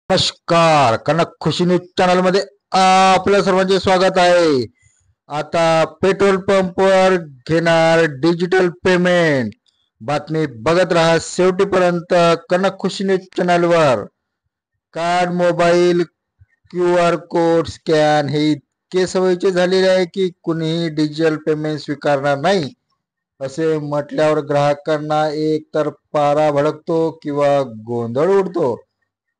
नमस्कार, कनक खुशी news channel मध्ये आपल्या सर्वांचे स्वागत आहे। आता पेट्रोल पंपवर घेणार डिजिटल पेमेंट। बातमी बघत राहा शेवटीपर्यंत कनक खुशी न्यूज चॅनलवर। Card, mobile, QR code scan हे इतके सवयीचे झालेले आहे की कुणीही डिजिटल पेमेंट स्वीकारणार नाही असे म्हटल्यावर ग्राहकांना एक तर पारा भडकतो किंवा गोंधळ उडतो।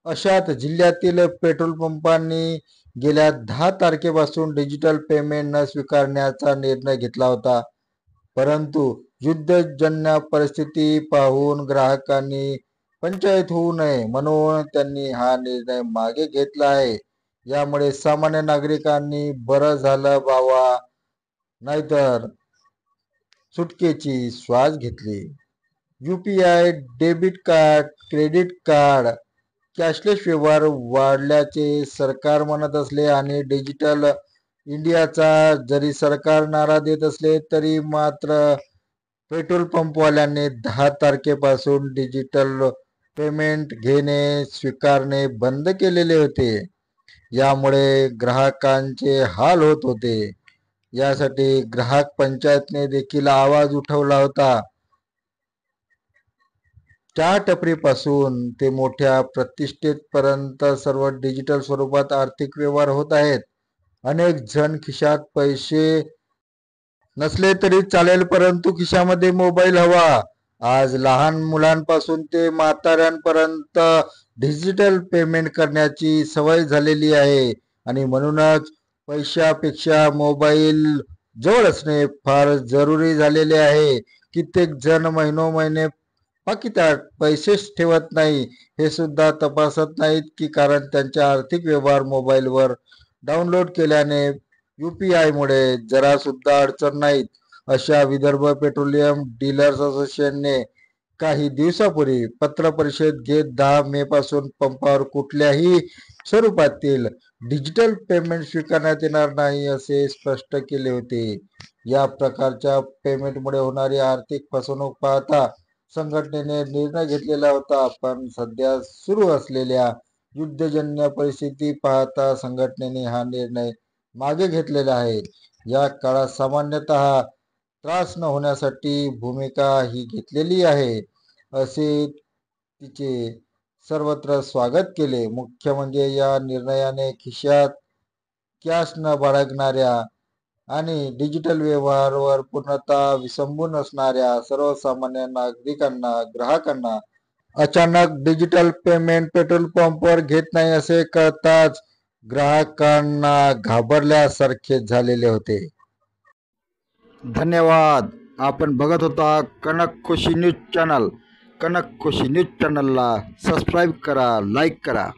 अशात जिल्ह्यातील पेट्रोल पंपांनी गेल्या 10 तारखेपासून डिजिटल पेमेंट न स्वीकारण्याचा निर्णय घेतला होता। परंतु युद्धजन्य परिस्थिती पाहून ग्राहकांनी पंचायत होऊ नये म्हणून त्यांनी हा निर्णय मागे घेतला आहे। यामुळे सामान्य नागरिकांनी बरं झालं बाबा, नाहीतर सुटकेची श्वास घेतली। UPI, debit card, credit card, cashless व्यवहार वाढल्याचे सरकार म्हणत असले आणि डिजिटल इंडियाचा जरी सरकार नारा देत असले तरी मात्र पेट्रोल पंपवाल्यांनी 10 तारखेपासून डिजिटल पेमेंट घेणे स्वीकारणे बंद केलेले होते। यामुळे ग्राहकांचे हाल होत होते। यासाठी ग्राहक पंचायतने देखील आवाज उठवला होता। त्या टपरीपासून ते मोठ्या प्रतिष्ठेपर्यंत सर्व डिजिटल स्वरूपात आर्थिक व्यवहार होत आहेत। अनेक जण खिशात पैसे नसले तरी चालेल परंतु खिशामध्ये मोबाईल हवा। आज लहान मुलांपासून ते म्हाताऱ्यांपर्यंत डिजिटल पेमेंट करण्याची सवय झालेली आहे आणि म्हणूनच पैशापेक्षा मोबाईल जवळ असणे फार जरुरी झालेले आहे। कित्येक जण महिनोमहिने पाकिटात पैसेच ठेवत नाही हे सुद्धा तपासत नाहीत की कारण त्यांचे आर्थिक व्यवहार मोबाईलवर डाउनलोड केल्याने UPI मुळे जरा सुद्धा अडचण नाहीत। अशा विदर्भ पेट्रोलियम डीलर्स असोसिएशनने काही दिवसापूर्वी पत्रपरिषद घेत 10 मे पासून पंपावर कुठल्याही स्वरूपातील डिजिटल पेमेंट स्वीकारण्यात येणार नाही असे स्पष्ट केले होते। या प्रकारच्या पेमेंटमुळे होणारी आर्थिक फसवणूक पाहता संघटनेने निर्णय घेतलेला होता। पण सध्या सुरू असलेल्या युद्धजन्य परिस्थिती पाहता संघटनेने हा निर्णय मागे घेतलेला आहे। या काळात सामान्यतः त्रास न होण्यासाठी भूमिका ही घेतलेली आहे असे तिचे सर्वत्र स्वागत केले। मुख्य म्हणजे या निर्णयाने खिशात कॅश न बाळगणाऱ्या आणि डिजिटल व्यवहारावर पूर्णतः विसंबून असणाऱ्या सर्वसामान्य नागरिकांना, ग्राहकांना अचानक डिजिटल पेमेंट पेट्रोल पंपवर घेत नाही असे कळताच ग्राहकांना घाबरल्यासारखे झालेले होते। धन्यवाद। आपण बघत होता कनक खुशी न्यूज चॅनल। कनक खुशी न्यूज चॅनलला सबस्क्राईब करा, लाईक करा।